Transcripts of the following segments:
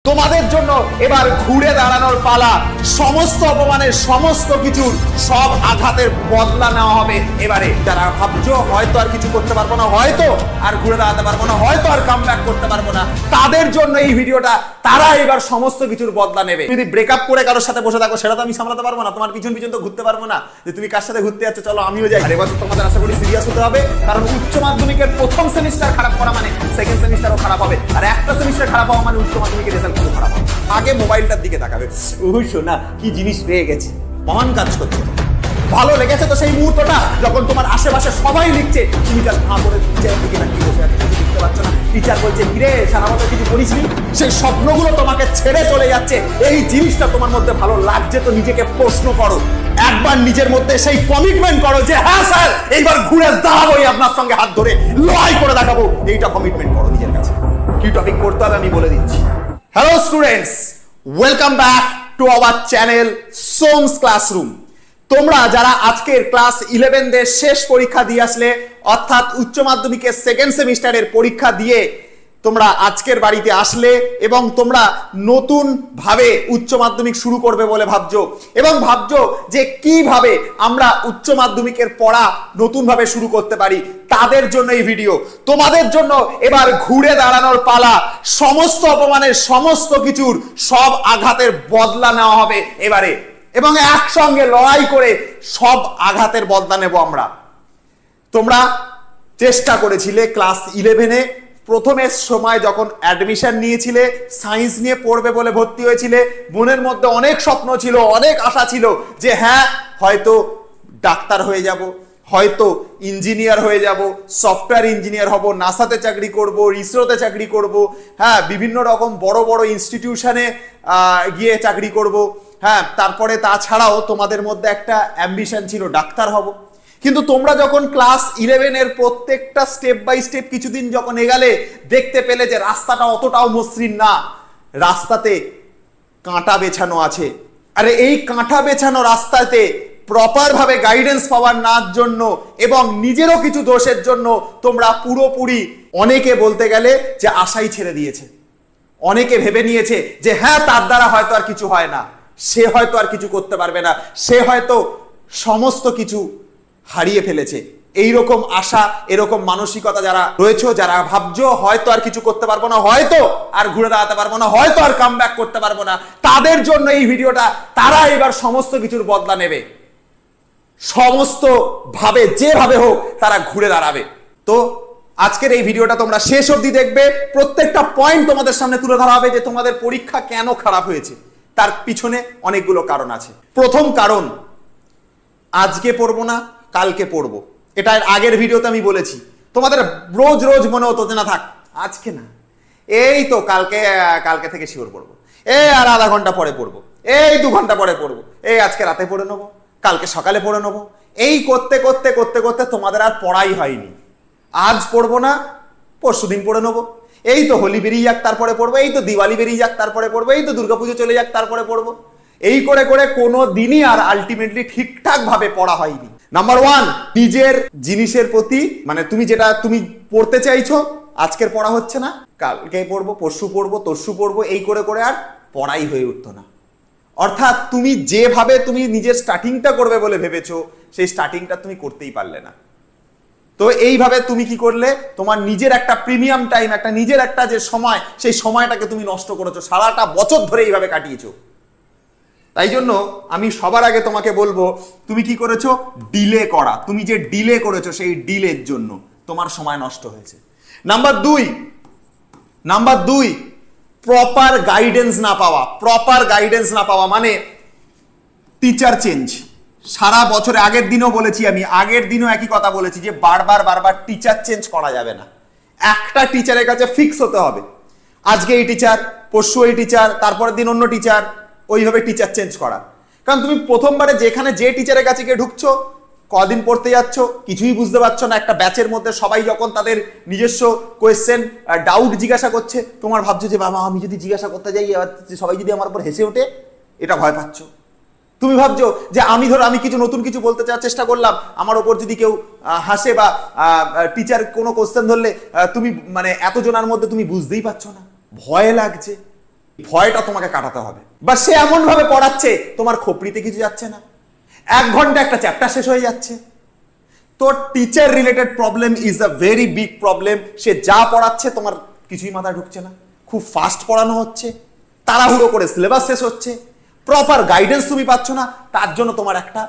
তোমাদের জন্য এবার ঘুরে দাঁড়ানোর পালা। সমস্ত অপমানের, সমস্ত কিছুর, সব আঘাতের বদলা নেওয়া হবে এবারে। যারা ভাবছো হয়তো আর কিছু করতে পারবো না, হয়তো আর ঘুরে দাঁড়াতে পারবো না, হয়তো আর কামব্যাক করতে পারবো না, তাদের জন্য এই ভিডিওটা। তারা এবার সমস্ত কিছুর বদলা নেবে। যদি ব্রেকআপ করে কারোর সাথে বসে থাকো, সেটা তো আমি সামলাতে পারবো না। তোমার পিছন পিছন তো ঘুরতে পারবো না যে তুমি কার সাথে ঘুরতে যাচ্ছ, চলো আমিও যাই। আর এবার তোমাদের আশা করি সিরিয়াস হতে হবে, কারণ উচ্চ মাধ্যমিকের প্রথম সেমিস্টার খারাপ করা মানে সেকেন্ড সেমিস্টারও খারাপ হবে, আর একটা সেমিস্টার খারাপ হওয়া মানে উচ্চ মাধ্যমিকের রেজাল্ট খুব খারাপ হবে। আগে মোবাইলটার দিকে তাকাবে, শোনা কি জিনিস পেয়ে গেছে, মহান কাজ করছে। ভালো লেগেছে তো সেই মুহূর্তটা যখন তোমার আশেপাশে সবাই লিখছে, তুমি কাল ভাঁ করে টিচারের দিকে তাকিয়ে বসে আছো, কিছু লিখতে পারছো না। টিচার বলছে কিরে সারা বছর কিছু করিসনি, সেই স্বপ্নগুলো তোমাকে ছেড়ে চলে যাচ্ছে। এই জিনিসটা তোমার মধ্যে ভালো লাগছে তো নিজেকে প্রশ্ন করো, একবার নিজের মধ্যে সেই কমিটমেন্ট করো যে হ্যাঁ স্যার এইবার ঘুরে দাঁড়াবোই, আপনার সঙ্গে হাত ধরে লড়াই করে দেখাবো। এইটা কমিটমেন্ট করো নিজের কাছে। কি টপিক করতে হবে আমি বলে দিচ্ছি। Hello students, welcome back to our channel সোমস classroom. তোমরা যারা আজকের ক্লাস 11 শেষ পরীক্ষা দিয়ে আসলে, অর্থাৎ উচ্চ মাধ্যমিকের সেকেন্ড সেমিস্টারের পরীক্ষা দিয়ে তোমরা আজকের বাড়িতে আসলে এবং তোমরা নতুন ভাবে উচ্চ মাধ্যমিক শুরু করবে বলে ভাবছো, এবং ভাবছো যে কিভাবে আমরা উচ্চ মাধ্যমিকের পড়া নতুন ভাবে শুরু করতে পারি, তাদের জন্য এই ভিডিও। তোমাদের জন্য এবার ঘুরে দাঁড়ানোর পালা। সমস্ত অপমানের, সমস্ত কিছুর, সব আঘাতের বদলা নেওয়া হবে এবারে, এবং একসঙ্গে লড়াই করে সব আঘাতের বদলা নেব আমরা। তোমরা চেষ্টা করেছিলে ক্লাস 11 প্রথমের সময় যখন অ্যাডমিশন নিয়েছিলে, সায়েন্স নিয়ে পড়বে বলে ভর্তি হয়েছিলে, মনের মধ্যে অনেক স্বপ্ন ছিল, অনেক আশা ছিল যে হ্যাঁ হয়তো ডাক্তার হয়ে যাব, হয়তো ইঞ্জিনিয়ার হয়ে যাব, সফটওয়্যার ইঞ্জিনিয়ার হব, নাসাতে চাকরি করব, ইসরোতে চাকরি করব, হ্যাঁ বিভিন্ন রকম বড় বড় ইনস্টিটিউশনে গিয়ে চাকরি করব, হ্যাঁ তারপরে তাছাড়াও তোমাদের মধ্যে একটা অ্যাম্বিশন ছিল ডাক্তার হব। কিন্তু তোমরা যখন ক্লাস 11 প্রত্যেকটা স্টেপ বাই স্টেপ কিছুদিন যখন এগালে, দেখতে পেলে যে রাস্তাটা অতটাও মসৃণ না, রাস্তাতে কাঁটা বেছানো আছে। আরে এই কাঁটা বেছানো রাস্তাতে প্রপার ভাবে গাইডেন্স পাওয়ার না জন্য এবং নিজেরও কিছু দোষের জন্য তোমরা পুরোপুরি, অনেকে বলতে গেলে যে আশাই ছেড়ে দিয়েছে। অনেকে ভেবে নিয়েছে যে হ্যাঁ তার দ্বারা হয়তো আর কিছু হয় না, সে হয়তো আর কিছু করতে পারবে না, সে হয়তো সমস্ত কিছু হারিয়ে ফেলেছে। এইরকম আশা, এরকম মানসিকতা যারা রয়েছে, যারা ভাবছো হয়তো আর কিছু করতে পারবো না, হয়তো আর ঘুরে দাঁড়াতে পারবো না, হয়তো আর কামব্যাক করতে পারবো না, তাদের জন্য এই ভিডিওটা। তারা এবার সমস্ত কিছুর বদলা নেবে, সমস্ত ভাবে যেভাবে হোক তারা ঘুরে দাঁড়াবে। তো আজকের এই ভিডিওটা তোমরা শেষ অবধি দেখবে। প্রত্যেকটা পয়েন্ট তোমাদের সামনে তুলে ধরা হবে যে তোমাদের পরীক্ষা কেন খারাপ হয়েছে, তার পিছনে অনেকগুলো কারণ আছে। প্রথম কারণ, আজকে পড়বো না কালকে পড়বো। এটা আগের ভিডিওতে আমি বলেছি। তোমাদের রোজ রোজ মনে হতো যে না থাক আজকে না, এই তো কালকে থেকে শিওর পড়বো, আর আধা ঘন্টা পরে পড়বো, 2 ঘন্টা পরে পড়বো, আজকে রাতে পড়ে নেবো, কালকে সকালে পড়ে নেবো। এই করতে করতে করতে করতে তোমাদের আর পড়াই হয়নি। আজ পড়বো না, পরশুদিন পড়ে নেবো, এই তো হোলি বেরিয়ে যাক তারপরে পড়বো, এই তো দিওয়ালি বেরিয়ে যাক তারপরে পড়বো, এই তো দুর্গাপুজো চলে যাক তারপরে পড়বো। এই করে করে কোনো দিনই আর আলটিমেটলি ঠিকঠাক ভাবে পড়া হয়নি। নাম্বার 1, নিজের জিনিসের প্রতি, মানে তুমি যেটা তুমি পড়তে চাইছো, আজকের পড়া হচ্ছে না, কালকে পড়বো, পরশু পড়বো, তরশু পড়বো, এই করে করে আর পড়াই হয়ে উঠতো না। অর্থাৎ তুমি যেভাবে তুমি নিজের স্টার্টিংটা করবে বলে ভেবেছো, সেই স্টার্টিংটা তুমি করতেই পারলে না। তো এইভাবে তুমি কি করলে, তোমার নিজের একটা প্রিমিয়াম টাইম, একটা নিজের একটা যে সময়, সেই সময়টাকে তুমি নষ্ট করেছো, সারাটা বছর ধরে এইভাবে কাটিয়েছো। তাই জন্য আমি সবার আগে তোমাকে বলবো, তুমি কি করেছো, ডিলে করা। তুমি যে ডিলে করেছো, সেই ডিলের জন্য তোমার সময় নষ্ট হয়েছে। নাম্বার 2, প্রপার গাইডেন্স না পাওয়া। প্রপার গাইডেন্স না পাওয়া মানে টিচার চেঞ্জ। সারা বছরে, আগের দিনও বলেছি, আমি আগের দিনও একই কথা বলেছি যে বারবার টিচার চেঞ্জ করা যাবে না। একটা টিচারের কাছে ফিক্স হতে হবে। আজকে এই টিচার, পরশু এই টিচার, তারপরের দিন অন্য টিচার, ওইভাবে টিচার চেঞ্জ করা। কারণ তুমি প্রথমবারে যেখানে যে টিচারের কাছে গিয়ে ঢুকছো, কদিন পড়তে যাচ্ছ, কিছুই বুঝতে পারছো না। একটা ব্যাচের মধ্যে সবাই যখন তাদের নিজস্ব কোয়েশ্চেন, ডাউট জিজ্ঞাসা করছে, তোমার ভাবছো যে বাবা আমি যদি জিজ্ঞাসা করতে যাই, সবাই যদি আমার উপর হেসে ওঠে, এটা ভয় পাচ্ছ। তুমি ভাবছো যে আমি কিছু নতুন কিছু বলতে চাওয়ার চেষ্টা করলাম, আমার ওপর যদি কেউ হাসে বা টিচার কোনো কোশ্চেন ধরলে, তুমি মানে এতজনের মধ্যে তুমি বুঝতেই পারছো না, ভয় লাগছে। ভয়টা তোমাকে কাটাতে হবে। বা সে এমন ভাবে পড়াচ্ছে তোমার খোপড়িতে কিছু যাচ্ছে না, 1 ঘন্টা একটা চ্যাপ্টার শেষ হয়ে যাচ্ছে। তো teacher related problem is a very big problem. সে যা পড়াচ্ছে তোমার কিছুই মাথায় ঢুকছে না, খুব ফাস্ট পড়ানো হচ্ছে, তাড়াহুড়ো করে সিলেবাস শেষ হচ্ছে, প্রপার গাইডেন্স তুমি পাচ্ছ না, তার জন্য তোমার একটা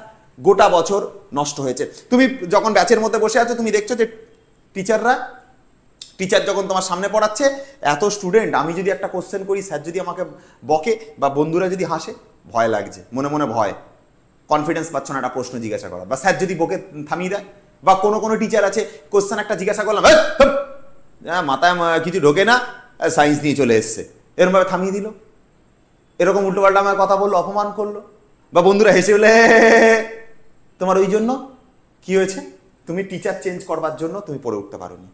গোটা বছর নষ্ট হয়েছে। তুমি যখন ব্যাচের মধ্যে বসে আছো, তুমি দেখছো যে টিচার যখন তোমার সামনে পড়াচ্ছে, এত স্টুডেন্ট, আমি যদি একটা কোশ্চেন করি, স্যার যদি আমাকে বকে বা বন্ধুরা যদি হাসে, ভয় লাগছে, মনে মনে ভয়, কনফিডেন্স পাচ্ছ না একটা প্রশ্ন জিজ্ঞাসা করা, বা স্যার যদি বকে থামিয়ে দেয়, বা কোনো টিচার আছে কোশ্চেন একটা জিজ্ঞাসা করলাম, মাথায় কিছু ঢোকে না, সায়েন্স নিয়ে চলে এসছে, এরকমভাবে থামিয়ে দিল, এরকম উল্টোপাল্টা আমার কথা বললো, অপমান করলো, বা বন্ধুরা হেসে বলে, তোমার ওই জন্য কি হয়েছে, তুমি টিচার চেঞ্জ করবার জন্য তুমি পড়ে উঠতে পারোনি,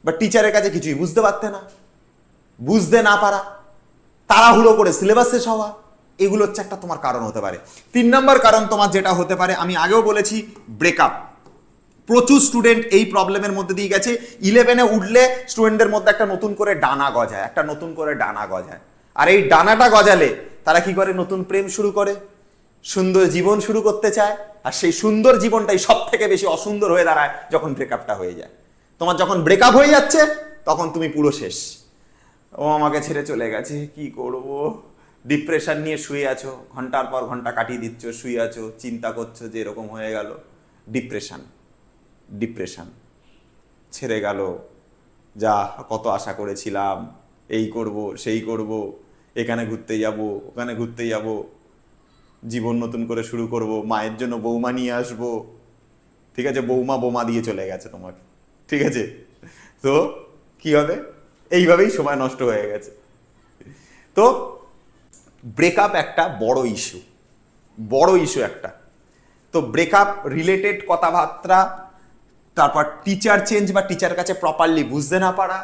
বা টিচারের কাছে কিছুই বুঝতে পারতে না, বুঝতে না পারা, তাড়াহুড়ো করে সিলেবাস শেষ হওয়া, এগুলো হচ্ছে একটা তোমার কারণ হতে পারে। 3 নম্বর কারণ তোমার যেটা হতে পারে, আমি আগেও বলেছি, ব্রেকআপ। প্রচুর স্টুডেন্ট এই প্রবলেমের মধ্যে দিয়ে গেছে। 11-এ উঠলে স্টুডেন্টদের মধ্যে একটা নতুন করে ডানা গজায়, আর এই ডানাটা গজালে তারা কি করে, নতুন প্রেম শুরু করে, সুন্দর জীবন শুরু করতে চায়, আর সেই সুন্দর জীবনটাই সব থেকে বেশি অসুন্দর হয়ে দাঁড়ায় যখন ব্রেকআপটা হয়ে যায়। তোমার যখন ব্রেকআপ হয়ে যাচ্ছে, তখন তুমি পুরো শেষ। ও আমাকে ছেড়ে চলে গেছে, কি করব, ডিপ্রেশন নিয়ে শুয়ে আছো, ঘন্টার পর ঘন্টা কাটিয়ে দিচ্ছ, শুয়ে আছো, চিন্তা করছো যে এরকম হয়ে গেল, ডিপ্রেশন ছেড়ে গেল, যা কত আশা করেছিলাম, এই করব, সেই করব, এখানে ঘুরতে যাব, ওখানে ঘুরতে যাব, জীবন নতুন করে শুরু করব, মায়ের জন্য বৌমা নিয়ে আসবো, ঠিক আছে, বৌমা দিয়ে চলে গেছে তোমাকে, ঠিক আছে, তো কি হবে, এইভাবেই সময় নষ্ট হয়ে গেছে। তো ব্রেকআপ একটা বড় ইস্যু একটা। তো ব্রেকআপ রিলেটেড কথাবার্তা, তারপর টিচার চেঞ্জ বা টিচার কাছে প্রপারলি বুঝতে না পারা,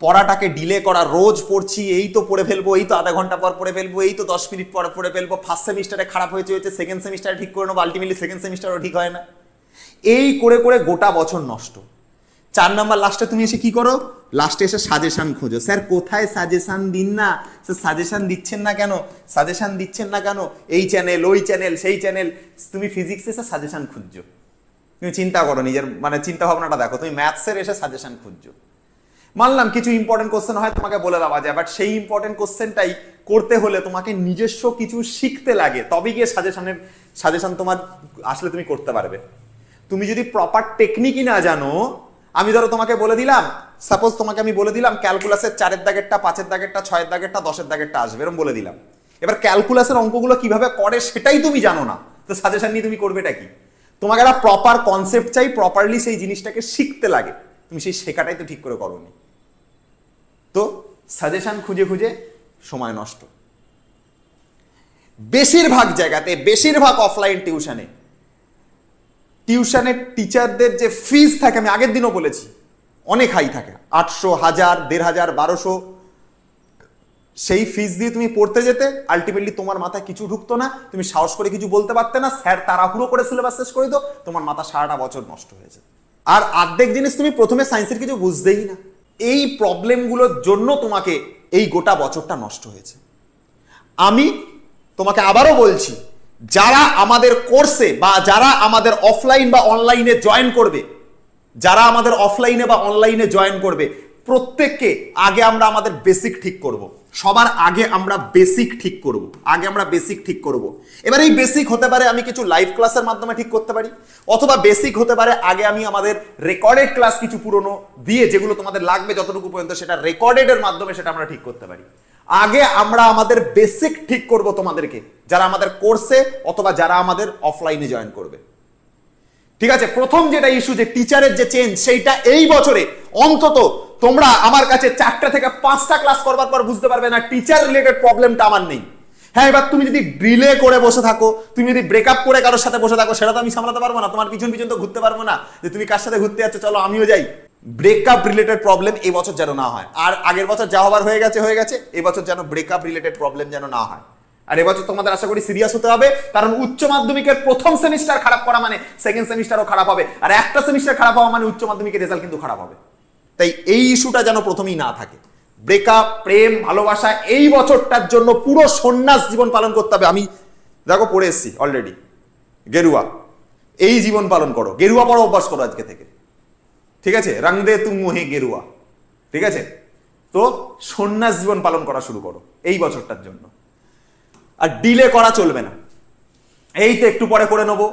পড়াটাকে ডিলে করা, রোজ পড়ছি, এই তো পড়ে ফেলবো, এই তো আধা ঘন্টা পর পড়ে ফেলবো, এই তো 10 মিনিট পর পড়ে ফেলবো, ফার্স্ট সেমিস্টারে খারাপ হয়েছে, সেকেন্ড সেমিস্টারে ঠিক করে নেবো, আলটিমেটলি সেকেন্ড সেমিস্টারও ঠিক হয় না, এই করে করে গোটা বছর নষ্ট। 4 নম্বর লাস্টে তুমি এসে কি করো, লাস্টে এসে সাজেশন খোঁজো, স্যার কোথায় সাজেশন দিন না, স্যার সাজেশন দিচ্ছেন না কেন, এই চ্যানেল, ওই চ্যানেল, সেই চ্যানেল। তুমি ফিজিক্সে এসে সাজেশন খুঁজছো, তুমি চিন্তা করো, নিজের চিন্তা ভাবনাটা দেখো, তুমি ম্যাথসের এসে সাজেশন খুঁজছো। মানলাম কিছু ইম্পর্টেন্ট কোশ্চেন হয় তোমাকে বলে দেওয়া যায়, বাট সেই ইম্পর্টেন্ট কোশ্চেনটাই করতে হলে তোমাকে নিজস্ব কিছু শিখতে লাগে, তবে গিয়ে সাজেশন তোমার আসলে তুমি করতে পারবে। তুমি যদি প্রপার টেকনিকই না জানো, আমি ধরো তোমাকে বলে দিলাম, সাপোজ তোমাকে আমি বলে দিলাম ক্যালকুলাসের 4-এর দাগেরটা, 5-এর দাগেরটা, 6-এর দাগেরটা, 10-এর দাগেরটা আসবে, এরকম বলে দিলাম। এবার ক্যালকুলাসের অঙ্কগুলো কিভাবে করে সেটাই তুমি জানো না, তো সাজেশন নিয়ে তুমি করবেটা কি? তোমাকে একটা প্রপার কনসেপ্ট চাই, প্রপারলি সেই জিনিসটাকে শিখতে লাগে, তুমি সেই শেখাটাই তো ঠিক করে করোনি। তো সাজেশন খুঁজে খুঁজে সময় নষ্ট। বেশিরভাগ জায়গাতে, বেশিরভাগ অফলাইন টিউশনের টিচারদের যে ফিজ থাকে, আমি আগের দিনও বলেছি, অনেক হাই থাকে, 800, 1000, 1500, 1200। সেই ফিজ দিয়ে তুমি পড়তে যেতে, আলটিমেটলি তোমার মাথায় কিছু ঢুকতো না, তুমি সাহস করে কিছু বলতে পারতে না, স্যার তাড়াহুড়ো করে সিলেবাস শেষ করে দিত, তোমার মাথা সারাটা বছর নষ্ট হয়েছে। আর অর্ধেক জিনিস তুমি প্রথমে সায়েন্সের কিছু বুঝতেই না। এই প্রবলেমগুলোর জন্য তোমাকে এই গোটা বছরটা নষ্ট হয়েছে। আমি তোমাকে আবারও বলছি, যারা আমাদের কোর্সে বা যারা আমাদের অফলাইন বা অনলাইনে জয়েন করবে, প্রত্যেককে আগে আমরা আমাদের বেসিক ঠিক করব। সবার আগে আমরা বেসিক ঠিক করব। এবার এই বেসিক হতে পারে আমি কিছু লাইভ ক্লাসের মাধ্যমে ঠিক করতে পারি, অথবা বেসিক হতে পারে আগে আমি আমাদের রেকর্ডেড ক্লাস কিছু পুরনো দিয়ে, যেগুলো তোমাদের লাগবে যতটুকু পর্যন্ত, সেটা রেকর্ডেডের মাধ্যমে সেটা আমরা ঠিক করতে পারি। আগে আমরা আমাদের বেসিক ঠিক করব তোমাদেরকে, যারা আমাদের কোর্সে অথবা যারা আমাদের অফলাইনে জয়েন করবে, ঠিক আছে? প্রথম যেটা ইস্যু, যে টিচারের যে চেঞ্জ, সেইটা এই বছরে অন্তত তোমরা আমার কাছে 4টা থেকে 5টা ক্লাস করবার পর বুঝতে পারবে না টিচার রিলেটেড প্রবলেমটা আমার নেই। হ্যাঁ, এবার তুমি যদি ডিলে করে বসে থাকো, তুমি যদি ব্রেকআপ করে কারোর সাথে বসে থাকো, সেটা তো আমি সামলাতে পারবো না, তোমার পিছন তো ঘুরতে পারবো না, যে তুমি কার সাথে ঘুরতে যাচ্ছ, চলো আমিও যাই। ব্রেকআপ রিলেটেড প্রবলেম এই বছর যেন না হয়, আর আগের বছর যা হবার হয়ে গেছে, এবছর যেন ব্রেকআপ রিলেটেড প্রবলেম যেন না হয়। আর এবছর তোমাদের আশা করি সিরিয়াস হতে হবে, কারণ উচ্চ মাধ্যমিকের প্রথম সেমিস্টার খারাপ করা মানে সেকেন্ড সেমিস্টারও খারাপ হবে, আর একটা সেমিস্টার খারাপ হওয়া মানে উচ্চ মাধ্যমিকের রেজাল্ট কিন্তু খারাপ হবে। তাই এই ইস্যুটা যেন প্রথমেই না থাকে। ব্রেকআপ, প্রেম, ভালোবাসা, এই বছরটার জন্য পুরো সন্ন্যাস জীবন পালন করতে হবে। আমি দেখো পড়ে এসছি অলরেডি, গেরুয়া, এই জীবন পালন করো, গেরুয়া পড়া অভ্যাস করো আজকে থেকে, ঠিক আছে? রং দে তুম মোহে গেরুয়া, ঠিক আছে? তো সন্ন্যাস জীবন পালন করা শুরু করো এই বছরটার জন্য। আর ডিলে করা চলবে না, এই তো একটু পরে করে নেবো,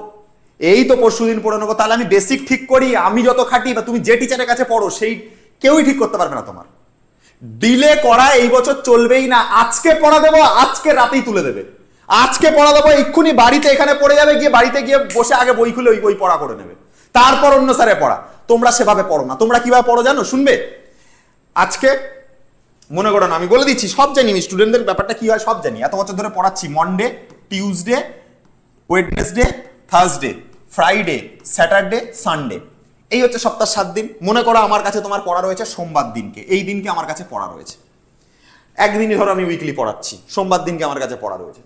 এই তো পরশুদিন পড়ে নেবো, তাহলে আমি বেসিক ঠিক করি, আমি যত খাটি বা তুমি যে টিচারের কাছে পড়ো সেই কেউই ঠিক করতে পারবে না তোমার। ডিলে করা এই বছর চলবেই না। আজকে পড়া দেবো, আজকে রাতেই তুলে দেবে, আজকে পড়া দেবো, এক্ষুনি বাড়িতে এখানে পড়ে যাবে, গিয়ে বাড়িতে গিয়ে বসে আগে বই খুলে ওই বই পড়া করে নেবে, তারপর অন্য স্যারে পড়া। তোমরা সেভাবে পড়ো না। তোমরা কিভাবে পড়ো জানো? শুনবে আজকে, মনে করো না, আমি বলে দিচ্ছি, সব জানি আমি স্টুডেন্টদের ব্যাপারটা কি হয় সব জানি, এত বছর ধরে পড়াচ্ছি। Monday, Tuesday, Wednesday, Thursday, Friday, Saturday, Sunday, এই হচ্ছে সপ্তাহ 7 দিন। মনে করো আমার কাছে তোমার পড়া রয়েছে সোমবার দিনকে, এই দিনকে আমার কাছে পড়া রয়েছে, একদিনই ধরো আমি উইকলি পড়াচ্ছি, সোমবার দিনকে আমার কাছে পড়া রয়েছে।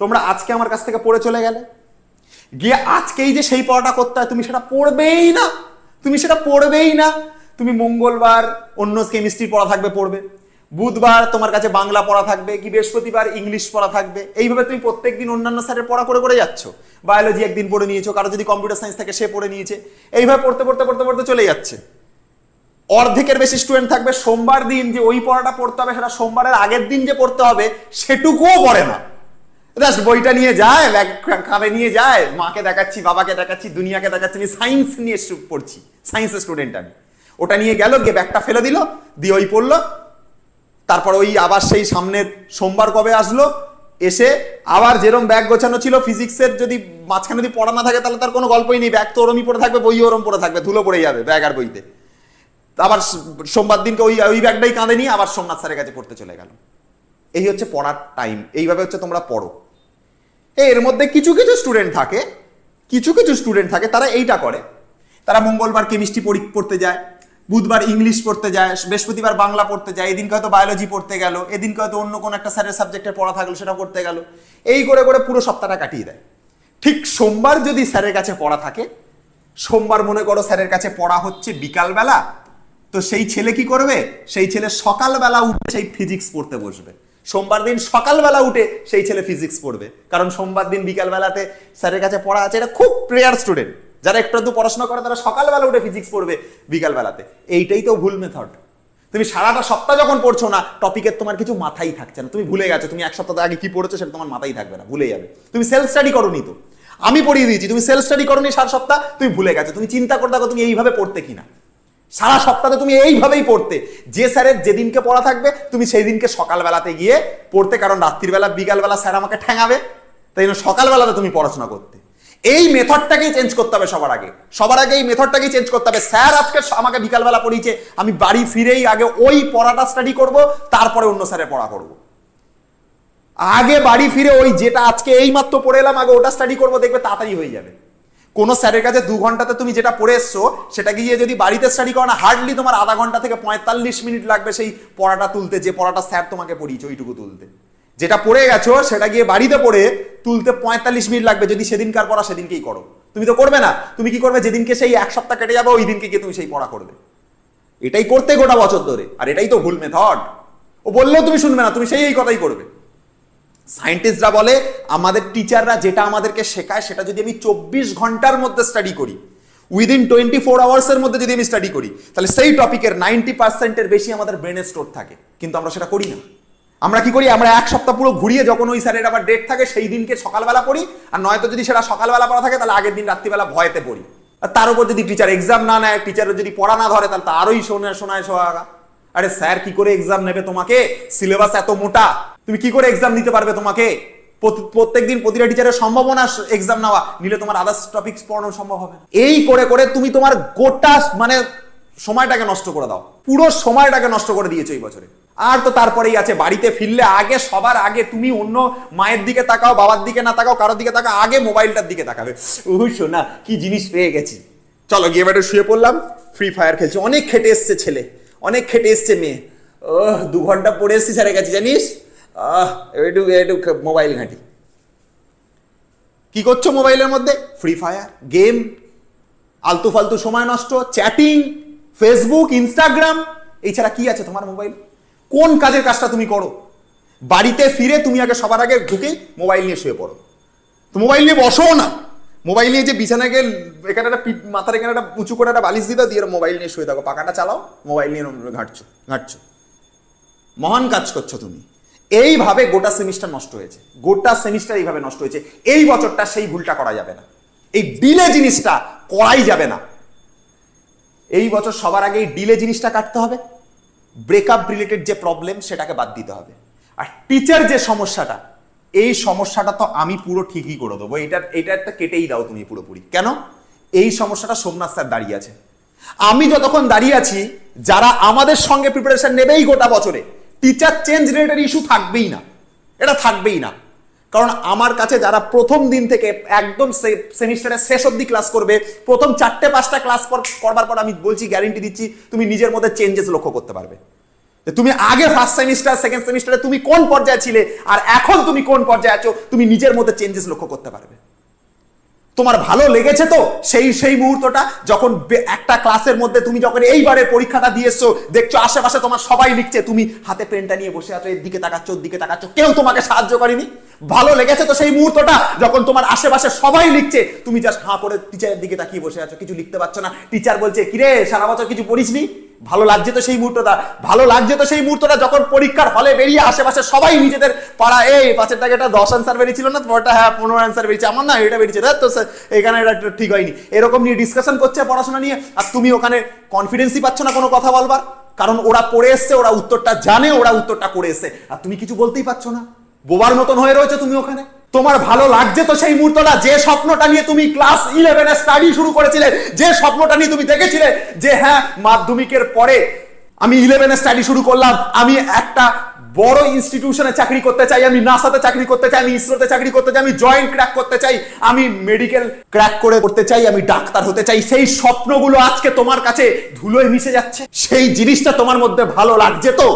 তোমরা আজকে আমার কাছ থেকে পড়ে চলে গেলে, গিয়ে আজকেই যে সেই পড়াটা করতে হয় তুমি সেটা পড়বেই না, তুমি সেটা পড়বেই না। তুমি মঙ্গলবার অন্য কেমিস্ট্রি পড়া থাকবে পড়বে, বুধবার তোমার কাছে বাংলা পড়া থাকবে, কি বৃহস্পতিবার ইংলিশ পড়া থাকবে, এইভাবে তুমি প্রত্যেকদিন অন্যান্য স্যারের পড়া করে করে যাচ্ছ। বায়োলজি একদিন পড়ে নিয়েছো, কারো যদি কম্পিউটার সায়েন্স থাকে সে পড়ে নিয়েছে, এইভাবে পড়তে পড়তে পড়তে পড়তে চলে যাচ্ছে। অর্ধেকের বেশি স্টুডেন্ট থাকবে সোমবার দিন যে ওই পড়াটা পড়তে হবে, সেটা সোমবারের আগের দিন যে পড়তে হবে সেটুকুও পড়ে না। জাস্ট বইটা নিয়ে যায়, ব্যাগ কাঁধে নিয়ে যায়, মাকে দেখাচ্ছি, বাবাকে দেখাচ্ছি, দুনিয়াকে দেখাচ্ছি, আমি সায়েন্স নিয়ে পড়ছি, সায়েন্সের স্টুডেন্ট আমি। ওটা নিয়ে গেল, গিয়ে ব্যাগটা ফেলে দিল, দিয়ে ওই পড়লো, তারপর ওই আবার সেই সামনের সোমবার কবে আসলো, এসে আবার যেরকম ব্যাগ গোছানো ছিল ফিজিক্সের, যদি মাঝখানে যদি পড়া না থাকে তাহলে তার কোনো গল্পই নেই, ব্যাগ তো ওরমই পড়ে থাকবে, বই ওরম পড়ে থাকবে, ধুলো পড়ে যাবে ব্যাগ আর বইতে। আবার সোমবার দিনকে ওই ব্যাগটাই কাঁধে নিয়ে আবার সোমনাথ স্যারের কাছে পড়তে চলে গেল। এই হচ্ছে পড়ার টাইম, এইভাবে হচ্ছে তোমরা পড়ো। এর মধ্যে কিছু কিছু স্টুডেন্ট থাকে, কিছু কিছু স্টুডেন্ট থাকে তারা এইটা করে, তারা মঙ্গলবার কেমিস্ট্রি পড়তে যায়, বুধবার ইংলিশ পড়তে যায়, বৃহস্পতিবার বাংলা পড়তে যায়, এদিনকে হয়তো বায়োলজি পড়তে গেল, এদিনকে হয়তো অন্য কোনো একটা স্যারের সাবজেক্টের পড়া থাকলো সেটা পড়তে গেল, এই করে করে পুরো সপ্তাহটা কাটিয়ে দেয়। ঠিক সোমবার যদি স্যারের কাছে পড়া থাকে, সোমবার মনে করো স্যারের কাছে পড়া হচ্ছে বিকালবেলা, তো সেই ছেলে কি করবে, সেই ছেলে সকালবেলা উঠে সেই ফিজিক্স পড়তে বসবে। সোমবার দিন সকালবেলা উঠে সেই ছেলে ফিজিক্স পড়বে, কারণ সোমবার দিন বিকালবেলাতে স্যারের কাছে পড়া আছে। এটা খুব প্রেয়ার স্টুডেন্ট, যারা একটু একটু পড়াশোনা করে তারা সকালবেলা উঠে ফিজিক্স পড়বে বিকালবেলাতে। এইটাই তো ভুল মেথড। তুমি সারাটা সপ্তাহ যখন পড়ছো না, টপিকের তোমার কিছু মাথায় থাকছে না, তুমি ভুলে গেছো, তুমি এক সপ্তাহ আগে কি পড়েছো সেটা তোমার মাথায় থাকবে না, ভুলে যাবে। তুমি সেলফ স্টাডি করোনি, তো আমি পড়িয়ে দিয়েছি, তুমি সেলফ স্টাডি করোনি সারা সপ্তাহ, তুমি ভুলে গেছো। তুমি চিন্তা করে দেখো তুমি এইভাবে পড়তে কিনা, সারা সপ্তাহে তুমি এইভাবেই পড়তে, যে স্যারের যেদিনকে পড়া থাকবে তুমি সেই দিনকে সকালবেলাতে গিয়ে পড়তে, কারণ রাত্রিবেলা বিকালবেলা স্যার আমাকে ঠ্যাঙাবে, তাই জন্য সকালবেলাতে তুমি পড়াশোনা করতে। এই মেথডটাকেই চেঞ্জ করতে হবে সবার আগে, সবার আগে এই মেথডটাকেই চেঞ্জ করতে হবে। স্যার আজকে আমাকে বিকালবেলা পড়িয়েছে, আমি বাড়ি ফিরেই আগে ওই পড়াটা স্টাডি করব, তারপরে অন্য স্যারের পড়া করব। আগে বাড়ি ফিরে ওই যেটা আজকে এই মাত্র পড়ে এলাম আগে ওটা স্টাডি করবো, দেখবে তাড়াতাড়ি হয়ে যাবে। কোনো স্যারের কাছে 2 ঘন্টাতে তুমি যেটা পড়ে এসছো সেটা গিয়ে যদি বাড়িতে স্টাডি করো না, হার্ডলি তোমার আধা ঘন্টা থেকে 45 মিনিট লাগবে সেই পড়াটা তুলতে, যে পড়াটা স্যার তোমাকে পড়িয়েছে ওইটুকু তুলতে। যেটা পড়ে গেছো সেটা গিয়ে বাড়িতে পড়ে তুলতে 45 মিনিট লাগবে, যদি সেদিনকার পড়া সেদিনকেই করো। তুমি তো করবে না, তুমি কি করবে, যেদিনকে সেই এক সপ্তাহ কেটে যাবে ওই দিনকে গিয়ে তুমি সেই পড়া করবে। এটাই করতে গোটা বছর ধরে, আর এটাই তো ভুল মেথড। ও বললেও তুমি শুনবে না, তুমি সেই কথাই করবে। সায়েন্টিস্টরা বলে আমাদের টিচাররা যেটা আমাদেরকে শেখায় সেটা যদি আমি 24 ঘন্টার মধ্যে স্টাডি করি, উইদিন 24 আওয়ার্সের মধ্যে যদি আমি স্টাডি করি, তাহলে সেই টপিকের 90% বেশি আমাদের ব্রেনে স্টোর থাকে। কিন্তু আমরা সেটা করি না। আমরা কি করি, আমরা এক সপ্তাহ পুরো ঘুরিয়ে যখন ওই স্যারের আবার ডেট থাকে সেই দিনকে সকালবেলা পড়ি, আর নয়তো যদি সেটা সকালবেলা পড়া থাকে তাহলে আগের দিন রাত্রিবেলা ভয়তে পড়ি। আর তার উপর যদি টিচার এক্সাম না নেয়, টিচারের যদি পড়া না ধরে, তাহলে আরোই শোনায় সোহাগা। আরে স্যার কি করে এক্সাম নেবে তোমাকে, সিলেবাস এত মোটা, তুমি কি করে এক্সাম নিতে পারবে? তোমাকে প্রত্যেকদিন প্রতিটা টিচারের সম্ভাবনা এক্সাম নেওয়া, নিলে তোমার আদার্স টপিকস পড়ানো সম্ভব হবে না। এই করে করে তুমি তোমার গোটা মানে সময়টাকে নষ্ট করে দাও, পুরো সময়টাকে নষ্ট করে দিয়েছো এই বছরে। আর তো তারপরেই আছে, বাড়িতে ফিরলে আগে সবার আগে তুমি অন্য মায়ের দিকে তাকাও, বাবার দিকে না তাকাও, কারোর দিকে তাকাও, আগে মোবাইলটার দিকে তাকাবে। শোনা কি জিনিস পেয়ে গেছি, চলো গিয়ে বেটা শুয়ে পড়লাম, ফ্রি ফায়ার খেলছি। অনেক খেটে এসছে ছেলে, অনেক খেটে এসছে মেয়ে, 2 ঘন্টা পড়ে এসছি স্যারের কাছে, জানিস একটু মোবাইল ঘাঁটি। কি করছো মোবাইলের মধ্যে? ফ্রি ফায়ার, গেম, আলতু ফালতু সময় নষ্ট, চ্যাটিং, ফেসবুক, ইনস্টাগ্রাম, এই ছাড়া কি আছে তোমার মোবাইল? কোন কাজের কাজটা তুমি করো? বাড়িতে ফিরে তুমি আগে সবার আগে ঢুকে মোবাইল নিয়ে শুয়ে পড়ো। তো মোবাইল নিয়ে বসো না, মোবাইল নিয়ে যে বিছানায় গিয়ে এখানে একটা মাথার এখানে একটা উঁচু করে একটা বালিশ দিয়ে দাও, দিয়ে মোবাইল নিয়ে শুয়ে থাকো, পাখাটা চালাও, মোবাইল নিয়ে ঘাঁটছো। মহান কাজ করছো তুমি। এইভাবে গোটা সেমিস্টার নষ্ট হয়েছে, গোটা সেমিস্টার এইভাবে নষ্ট হয়েছে। এই বছরটা সেই ভুলটা করা যাবে না, এই ডিলে জিনিসটা করাই যাবে না। এই বছর সবার আগে এই ডিলে জিনিসটা কাটতে হবে, ব্রেকআপ রিলেটেড যে প্রবলেম সেটাকে বাদ দিতে হবে। আর টিচার যে সমস্যাটা, এই সমস্যাটা তো আমি পুরো ঠিকই করে দেবো, এটা একটা কেটেই দাও তুমি পুরোপুরি। কেন? এই সমস্যাটা সোমনাথ স্যার দাঁড়িয়ে আছে, আমি যতক্ষণ দাঁড়িয়ে আছি, যারা আমাদের সঙ্গে প্রিপারেশন নেবেই গোটা বছরে, টিচার চেঞ্জ রিলেটেড ইস্যু থাকবেই না, এটা থাকবেই না। কারণ আমার কাছে যারা প্রথম দিন থেকে একদম সেমিস্টারের শেষ অবধি ক্লাস করবে, প্রথম 4-5টা ক্লাস করবার পর আমি বলছি, গ্যারেন্টি দিচ্ছি, তুমি নিজের মধ্যে চেঞ্জেস লক্ষ্য করতে পারবে। তুমি আগে ফার্স্ট সেমিস্টার সেকেন্ড সেমিস্টারে তুমি কোন পর্যায়ে ছিলে আর এখন তুমি কোন পর্যায়ে আছো, তুমি নিজের মধ্যে চেঞ্জেস লক্ষ্য করতে পারবে। তোমার ভালো লেগেছে তো সেই মুহূর্তটা, যখন একটা ক্লাসের মধ্যে তুমি যখন এইবারের পরীক্ষাটা দিয়ে এসছো, দেখছো আশেপাশে তোমার সবাই লিখছে, তুমি হাতে পেনটা নিয়ে বসে আছো, এর দিকে তাকাচ্ছ, ওর দিকে তাকাচ্ছ, কেউ তোমাকে সাহায্য করেনি। ভালো লেগেছে তো সেই মুহূর্তটা, যখন তোমার আশেপাশে সবাই লিখছে, তুমি জাস্ট হাঁ করে টিচারের দিকে তাকিয়ে বসে আছো, কিছু লিখতে পারছো না। টিচার বলছে, কিরে সারা বছর কিছু পড়িসনি? ভালো লাগছে তো সেই মুহূর্তটা, ভালো লাগছে তো সেই মুহূর্তটা, যখন পরীক্ষার হলে বেরিয়ে আশেপাশে সবাই নিজেদের পাড়া, এই 5-এর টাকা 10 অ্যান্সার বেরিয়েছিল না, তোমারটা হ্যাঁ 15 অ্যান্সার বেরিয়েছে, আমার না এটা বেরিয়েছে, তো এখানে এটা ঠিক হয়নি, এরকম নিয়ে ডিসকাশন করছে পড়াশোনা নিয়ে। আর তুমি ওখানে কনফিডেন্সই পাচ্ছ না কোনো কথা বলবার, কারণ ওরা পড়ে এসছে, ওরা উত্তরটা জানে, ওরা উত্তরটা করে এসছে, আর তুমি কিছু বলতেই পারছো না, বোবার মতন হয়ে রয়েছে তুমি ওখানে। তোমার ভালো লাগছে তো সেই মুহূর্তটা, যে স্বপ্নটা নিয়ে তুমি ক্লাস 11 স্টাডি শুরু করেছিলে, যে স্বপ্নটা নিয়ে তুমি দেখেছিলে যে হ্যাঁ মাধ্যমিকের পরে আমি 11 স্টাডি শুরু করলাম, আমি একটা বড় ইনস্টিটিউশনে চাকরি করতে চাই, আমি নাসাতে চাকরি করতে চাই, আমি ইসরোতে চাকরি করতে চাই, আমি জয়েন্ট ক্র্যাক করতে চাই, আমি মেডিকেল ক্র্যাক করতে চাই, আমি ডাক্তার হতে চাই, সেই স্বপ্নগুলো আজকে তোমার কাছে ধুলোয় মিশে যাচ্ছে। সেই জিনিসটা তোমার মধ্যে ভালো লাগছে তো,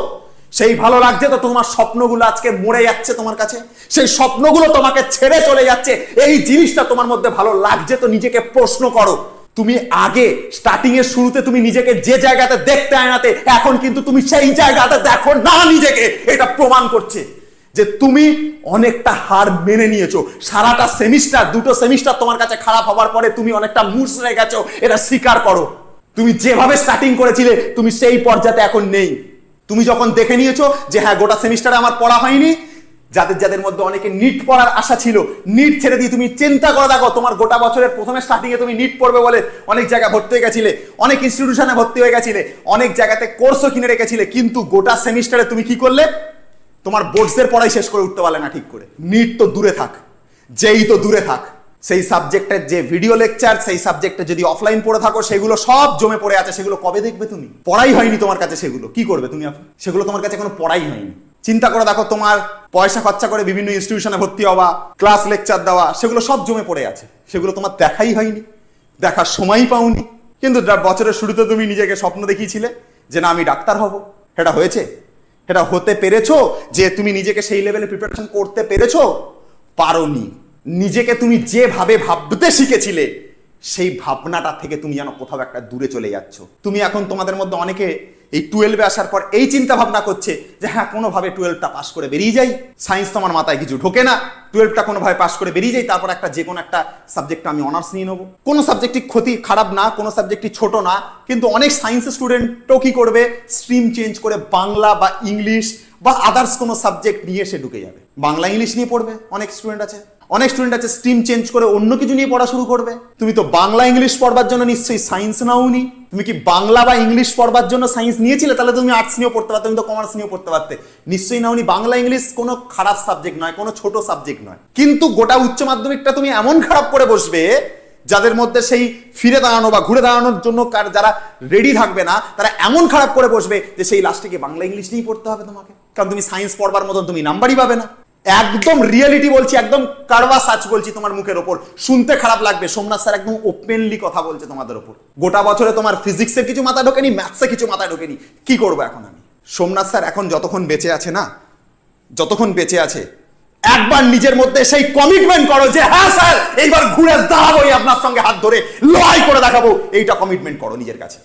সেই ভালো লাগছে তো, তোমার স্বপ্নগুলো আজকে মরে যাচ্ছে তোমার কাছে, সেই স্বপ্নগুলো তোমাকে ছেড়ে চলে যাচ্ছে, এই জিনিসটা তোমার মধ্যে ভালো লাগছে তো, নিজেকে প্রশ্ন করো। তুমি আগে স্টার্টিং এর শুরুতে তুমি নিজেকে যে জায়গাতে দেখতে আয়নাতে, এখন কিন্তু তুমি সেই জায়গাতে দেখো না নিজেকে, এটা প্রমাণ করছে যে তুমি অনেকটা হার মেনে নিয়েছো। সারাটা সেমিস্টার, 2টো সেমিস্টার তোমার কাছে খারাপ হওয়ার পরে তুমি অনেকটা মুচড়ে গেছো, এটা স্বীকার করো। তুমি যেভাবে স্টার্টিং করেছিলে, তুমি সেই পর্যায়ে এখন নেই। তুমি যখন দেখে নিয়েছো যে হ্যাঁ গোটা সেমিস্টারে আমার পড়া হয়নি, যাদের মধ্যে অনেকে নিট পড়ার আশা ছিল, নিট ছেড়ে দিয়ে তুমি চিন্তা করে দেখো, তোমার গোটা বছরের প্রথমে স্টার্টিং এ তুমি নিট পড়বে বলে অনেক জায়গায় ভর্তি হয়ে গেছিলে, অনেক ইনস্টিটিউশনে ভর্তি হয়ে গেছিলে, অনেক জায়গাতে কোর্সও কিনে রেখেছিলে, কিন্তু গোটা সেমিস্টারে তুমি কি করলে? তোমার বোর্ডসের পড়াই শেষ করে উঠতে পারলে না ঠিক করে। নিট তো দূরে থাক, যেই তো দূরে থাক, সেই সাবজেক্টের যে ভিডিও লেকচার, সেই সাবজেক্টে যদি অফলাইন পড়ে থাকো, সেগুলো সব জমে পড়ে আছে, সেগুলো কবে দেখবে তুমি? পড়াই হয়নি তোমার কাছে, সেগুলো কি করবে তুমি এখন? সেগুলো তোমার কাছে কোনো পড়াই হয়নি। চিন্তা করে দেখো, তোমার পয়সা খরচা করে বিভিন্ন ইনস্টিটিউশনে ভর্তি হওয়া, ক্লাস লেকচার দেওয়া, সেগুলো সব জমে পড়ে আছে, সেগুলো তোমার দেখাই হয়নি, দেখার সময়ই পাওনি। কিন্তু বছরের শুরুতে তুমি নিজেকে স্বপ্ন দেখিয়েছিলে যে না আমি ডাক্তার হব, সেটা হয়েছে? সেটা হতে পেরেছো? যে তুমি নিজেকে সেই লেভেলে প্রিপারেশন করতে পেরেছো? পারোনি। নিজেকে তুমি যেভাবে ভাবতে শিখেছিলে, সেই ভাবনাটা থেকে তুমি যেন কোথাও একটা দূরে চলে যাচ্ছ। তুমি এখন তোমাদের মধ্যে অনেকে এই 12-এ আসার পর এই চিন্তা ভাবনা করছে যে হ্যাঁ কোনোভাবে 12টা পাস করে বেরিয়ে যাই, সায়েন্স তো আমার মাথায় কিছু ঢোকে না, 12টা কোনোভাবে পাস করে বেরিয়ে যাই, তারপর একটা যে কোনো একটা সাবজেক্ট আমি অনার্স নিয়ে নেবো। কোনো সাবজেক্টই ক্ষতি খারাপ না, কোনো সাবজেক্টই ছোট না, কিন্তু অনেক সায়েন্স স্টুডেন্টও কি করবে, স্ট্রিম চেঞ্জ করে বাংলা বা ইংলিশ বা আদার্স কোনো সাবজেক্ট নিয়ে সে ঢুকে যাবে, বাংলা ইংলিশ নিয়ে পড়বে। অনেক স্টুডেন্ট আছে স্ট্রিম চেঞ্জ করে অন্য কিছু নিয়ে পড়া শুরু করবে। তুমি তো বাংলা ইংলিশ পড়বার জন্য নিশ্চয়ই সায়েন্স নাওনি। তুমি কি বাংলা বা ইংলিশ পড়বার জন্য সায়েন্স নিয়েছিলে? তাহলে তুমি আর্টস নিয়েও পড়তে পারতে, তুমি তো কমার্স নিয়েও পড়তে পারতে, নিশ্চয়ই নাওনি। বাংলা ইংলিশ কোনো খারাপ সাবজেক্ট নয়, কোনো ছোট সাবজেক্ট নয়, কিন্তু গোটা উচ্চ মাধ্যমিকটা তুমি এমন খারাপ করে বসবে, যাদের মধ্যে সেই ফিরে দাঁড়ানো বা ঘুরে দাঁড়ানোর জন্য যারা রেডি থাকবে না, তারা এমন খারাপ করে বসবে যে সেই লাস্টে গিয়ে বাংলা ইংলিশ নিয়েই পড়তে হবে তোমাকে, কারণ তুমি সায়েন্স পড়বার মতন তুমি নাম্বারই পাবে না। একদম রিয়েলিটি বলছি, একদম কারবা সাচ বলছি তোমার মুখের ওপর, শুনতে খারাপ লাগবে, সোমনাথ স্যার একদম ওপেনলি কথা বলছে তোমাদের ওপর। গোটা বছরে তোমার ফিজিক্সের কিছু মাথা ঢোকেনি, ম্যাথসে কিছু মাথা ঢোকেনি, কি করবো এখন আমি? সোমনাথ স্যার এখন যতক্ষণ বেঁচে আছে না, যতক্ষণ বেঁচে আছে, একবার নিজের মধ্যে সেই কমিটমেন্ট করো যে হ্যাঁ স্যার এইবার ঘুরে দাঁড়াবোই আপনার সঙ্গে হাত ধরে লড়াই করে দেখাবো, এইটা কমিটমেন্ট করো নিজের কাছে।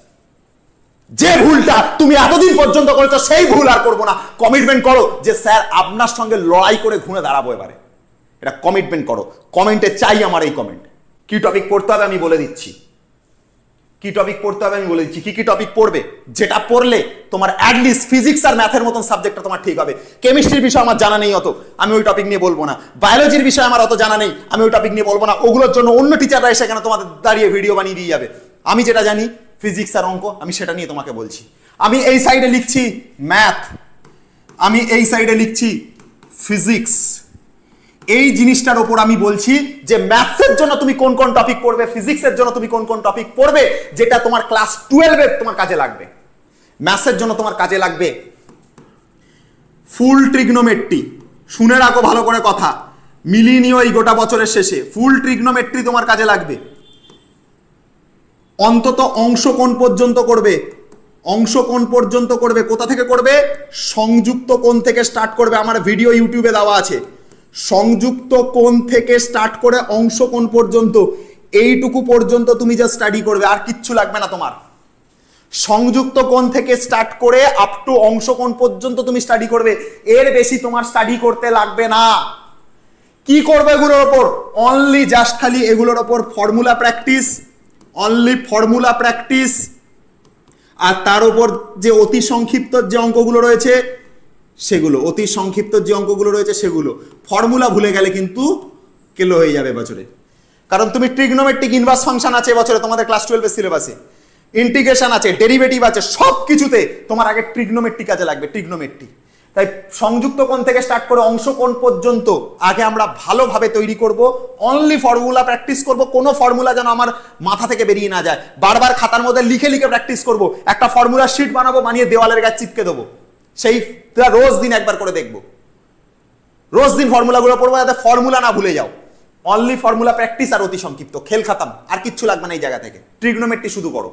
যে ভুলটা তুমি এতদিন পর্যন্ত করেছো সেই ভুল আর করবো না। কমিটমেন্ট করো যে স্যার আপনার সঙ্গে লড়াই করে ঘুরে দাঁড়াবো এবারে। এটা কমিটমেন্ট করো। কমেন্টে চাই আমার এই কমেন্ট। কি টপিক পড়তে হবে আমি বলে দিচ্ছি, কি টপিক পড়তে হবে আমি বলে দিচ্ছি। কি কি টপিক পড়বে, যেটা পড়লে তোমার অ্যাটলিস্ট ফিজিক্স আর ম্যাথের মতন সাবজেক্টটা তোমার ঠিক হবে। কেমিস্ট্রির বিষয় আমার জানা নেই অত, আমি ওই টপিক নিয়ে বলবো না। বায়োলজির বিষয় আমার অত জানা নেই, আমি ওই টপিক নিয়ে বলবো না। ওগুলোর জন্য অন্য টিচাররা এসে এখানে তোমাদের দাঁড়িয়ে ভিডিও বানিয়ে দিয়ে যাবে। আমি যেটা জানি ফিজিক্স আর অঙ্ক, আমি সেটা নিয়ে তোমাকে বলছি। আমি এই সাইডে লিখছি ম্যাথ, আমি এই সাইডে লিখছি ফিজিক্স। এই জিনিসটার উপর আমি বলছি যে ম্যাথসের জন্য তুমি কোন কোন টপিক পড়বে, ফিজিক্সের জন্য তুমি কোন কোন টপিক পড়বে, যেটা তোমার ক্লাস 12 তোমার কাজে লাগবে। ম্যাথসের জন্য তোমার কাজে লাগবে ফুল ট্রিগনোমেট্রি। শুনে রাখো ভালো করে কথা, মিলিয়ে নিও এই গোটা বছরের শেষে। ফুল ট্রিগনোমেট্রি তোমার কাজে লাগবে। অন্তত অংশ কোণ পর্যন্ত করবে, অংশ কোণ পর্যন্ত করবে। কোথা থেকে করবে? সংযুক্ত কোণ থেকে স্টার্ট করবে। আমার ভিডিও ইউটিউবে দেওয়া আছে। সংযুক্ত কোণ থেকে স্টার্ট করে অংশ কোণ পর্যন্ত, এইটুকু পর্যন্ত তুমি যা স্টাডি করবে, আর কিচ্ছু লাগবে না তোমার। সংযুক্ত কোণ থেকে স্টার্ট করে আপ টু অংশ কোণ পর্যন্ত তুমি স্টাডি করবে, এর বেশি তোমার স্টাডি করতে লাগবে না। কি করবে এগুলোর ওপর? অনলি জাস্ট খালি এগুলোর ওপর formula practice, only formula practice. আর তার উপর যে অতি সংক্ষিপ্ত যে অঙ্কগুলো রয়েছে সেগুলো, অতি সংক্ষিপ্ত যে অঙ্কগুলো রয়েছে সেগুলো। ফর্মুলা ভুলে গেলে কিন্তু কেলো হয়ে যাবে বছরে। কারণ তুমি ট্রিগনোমেট্রিক ইনভার্স ফাংশন আছে বছরে তোমাদের ক্লাস 12 সিলেবাসে, ইন্টিগ্রেশন আছে, ডেরিভেটিভ আছে, সব কিছুতে তোমার আগে ট্রিগনোমেট্রি কাজে লাগবে, ট্রিগনোমেট্রি। তাই সংযুক্ত কোণ থেকে স্টার্ট করে অংশ কোণ পর্যন্ত আগে আমরা ভালোভাবে তৈরি করব। অনলি ফর্মুলা প্র্যাকটিস করব। কোনো ফর্মুলা যেন আমার মাথা থেকে বেরিয়ে না যায়। বারবার খাতার মধ্যে লিখে লিখে প্র্যাকটিস করব। একটা ফর্মুলা শিট বানাবো, বানিয়ে দেওয়ালের গায়ে চিপকে দেবো। সেই রোজ দিন একবার করে দেখবো, রোজ দিন ফর্মুলাগুলো পড়বো যাতে ফর্মুলা না ভুলে যাও। অনলি ফর্মুলা প্র্যাকটিস আর অতি সংক্ষিপ্ত, খেল খাতাম, আর কিচ্ছু লাগবে না এই জায়গা থেকে। ট্রিগনোমেট্রি শুধু করো।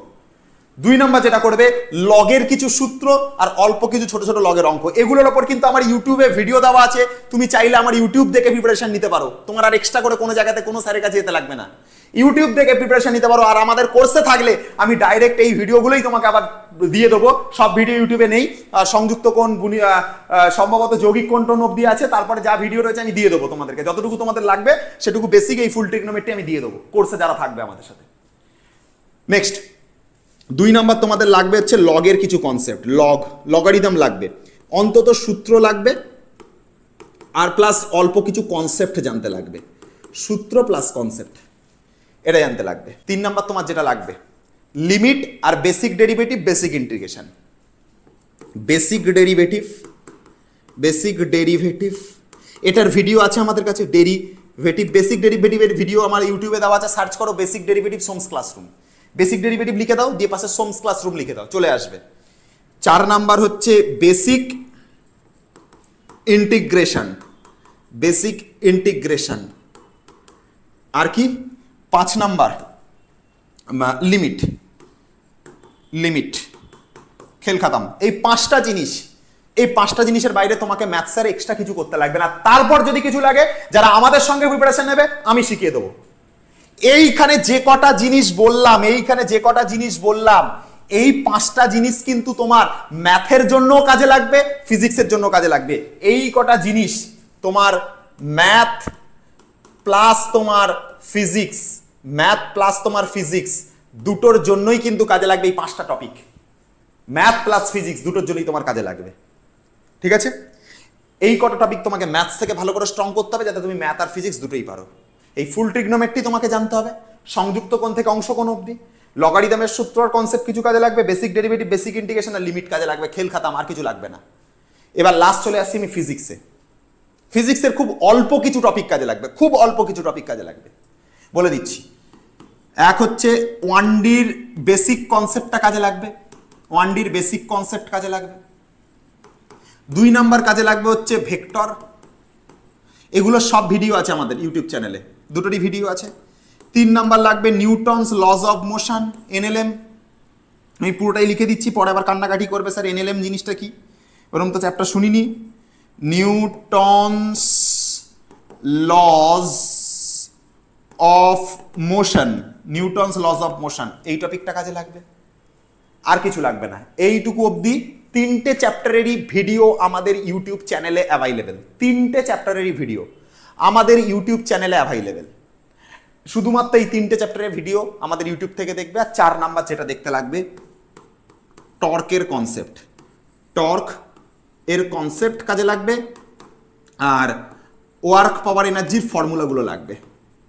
2 নম্বর যেটা করবে, লগের কিছু সূত্র আর অল্প কিছু ছোট ছোট লগের অঙ্ক। এগুলোর ওপর কিন্তু আমার ইউটিউবে ভিডিও দেওয়া আছে, তুমি চাইলে আমার ইউটিউব দেখে প্রিপারেশন নিতে পারো। তোমার আর এক্সট্রা করে কোনো জায়গাতে কোনো স্যারের কাছে যেতে লাগবে না, ইউটিউব দেখে প্রিপারেশন নিতে পারো। আর আমাদের কোর্সে থাকলে আমি ডাইরেক্ট এই ভিডিওগুলোই তোমাকে আবার দিয়ে দেবো। সব ভিডিও ইউটিউবে নেই, সংযুক্ত কোণ, সম্ভবত যৌগিক কোণ টোন অবধি আছে, তারপরে যা ভিডিও রয়েছে আমি দিয়ে দেবো তোমাদেরকে। যতটুকু তোমাদের লাগবে সেটুকু বেসিক এই ফুল ট্রিগনোমেট্রি আমি দিয়ে দেবো কোর্সে যারা থাকবে আমাদের সাথে। নেক্সট 2 নম্বর তোমাদের লাগবে হচ্ছে লগের কিছু কনসেপ্ট। লগারিদম লাগবে, অন্তত সূত্র লাগবে, আর প্লাস অল্প কিছু কনসেপ্ট জানতে লাগবে। সূত্র প্লাস কনসেপ্ট এটা জানতে লাগবে। 3 নম্বর তোমার যেটা লাগবে, লিমিট আর basic derivative, basic integration. Basic derivative এটার ভিডিও আছে আমাদের কাছে। ডেরিভেটিভ, বেসিক ডেরিভেটিভের ভিডিও আমার ইউটিউবে দেওয়া আছে। সার্চ করো basic derivative সোমস classroom. Basic derivative লিখে দাও, দিয়ে পাশে সোমস ক্লাসরুম লিখে দাও, চলে আসবে। 4 নাম্বার হচ্ছে বেসিক ইন্টিগ্রেশন, বেসিক ইন্টিগ্রেশন। আর কি 5 নাম্বার লিমিট, লিমিট, খেল খাতাম। এই 5টা জিনিস, এই 5টা জিনিসের বাইরে তোমাকে ম্যাথসের এক্সট্রা কিছু করতে লাগবে না। তারপর যদি কিছু লাগে, যারা আমাদের সঙ্গে প্রিপারেশন নেবে আমি শিখিয়ে দেবো। এইখানে যে কটা জিনিস বললাম, এই 5টা জিনিস কিন্তু তোমার ম্যাথের জন্য কাজে লাগবে, ফিজিক্সের জন্য কাজে লাগবে। এই কটা জিনিস তোমার ম্যাথ প্লাস তোমার ফিজিক্স, দুটোর জন্যই কিন্তু কাজে লাগবে। এই 5টা টপিক ম্যাথ প্লাস ফিজিক্স দুটোর জন্যই তোমার কাজে লাগবে। ঠিক আছে, এই কটা টপিক তোমাকে ম্যাথস থেকে ভালো করে স্ট্রং করতে হবে, যাতে তুমি ম্যাথ আর ফিজিক্স দুটোই পারো। এই ফুল ট্রিগনোমেট্রি তোমাকে জানতে হবে, সংযুক্ত কোণ থেকে অংশ কোণ অবধি। লগারিদমের সূত্র আর কনসেপ্ট কিছু কাজে লাগবে, বেসিক ডেরিভেটিভ, বেসিক ইন্টিগ্রেশন আর লিমিট কাজে লাগবে। খেল খাতাম, আর কিছু লাগবে না। এবার লাস্ট চলে আসছি আমি ফিজিক্সে। ফিজিক্সের খুব অল্প কিছু টপিক কাজে লাগবে, খুব অল্প কিছু টপিক কাজে লাগবে, বলে দিচ্ছি। এক হচ্ছে 1Dর বেসিক কনসেপ্টটা কাজে লাগবে, 1Dর বেসিক কনসেপ্ট কাজে লাগবে। 2 নাম্বার কাজে লাগবে হচ্ছে ভেক্টর। এগুলো সব ভিডিও আছে আমাদের ইউটিউব চ্যানেলে, দুটোরই ভিডিও আছে। 3 নাম্বার লাগবে Newton's lodge of motion, NLM। আমি পুরোটাই লিখে দিচ্ছি, পরে আবার কান্নাকাটি করবে স্যার NLM জিনিসটা কি, ওরকম তো চ্যাপ্টার শুনিনি। নিউটনস লজ অফ মোশন, এই টপিকটা কাজে লাগবে। আর কিছু লাগবে না। এইটুকু অবধি 3টে চ্যাপ্টারেরই ভিডিও আমাদের ইউটিউব চ্যানেলে অ্যাভাইলেবেল। 3টে চ্যাপ্টারেরই ভিডিও আমাদের ইউটিউব চ্যানেলে অ্যাভাইলেবেল। শুধুমাত্র এই 3টে চ্যাপ্টারের ভিডিও আমাদের ইউটিউব থেকে দেখবে। আর 4 নাম্বার যেটা দেখতে লাগবে, টর্কের কনসেপ্ট, টর্ক এর কনসেপ্ট কাজে লাগবে, আর ওয়ার্ক পাওয়ার এনার্জির ফর্মুলাগুলো লাগবে।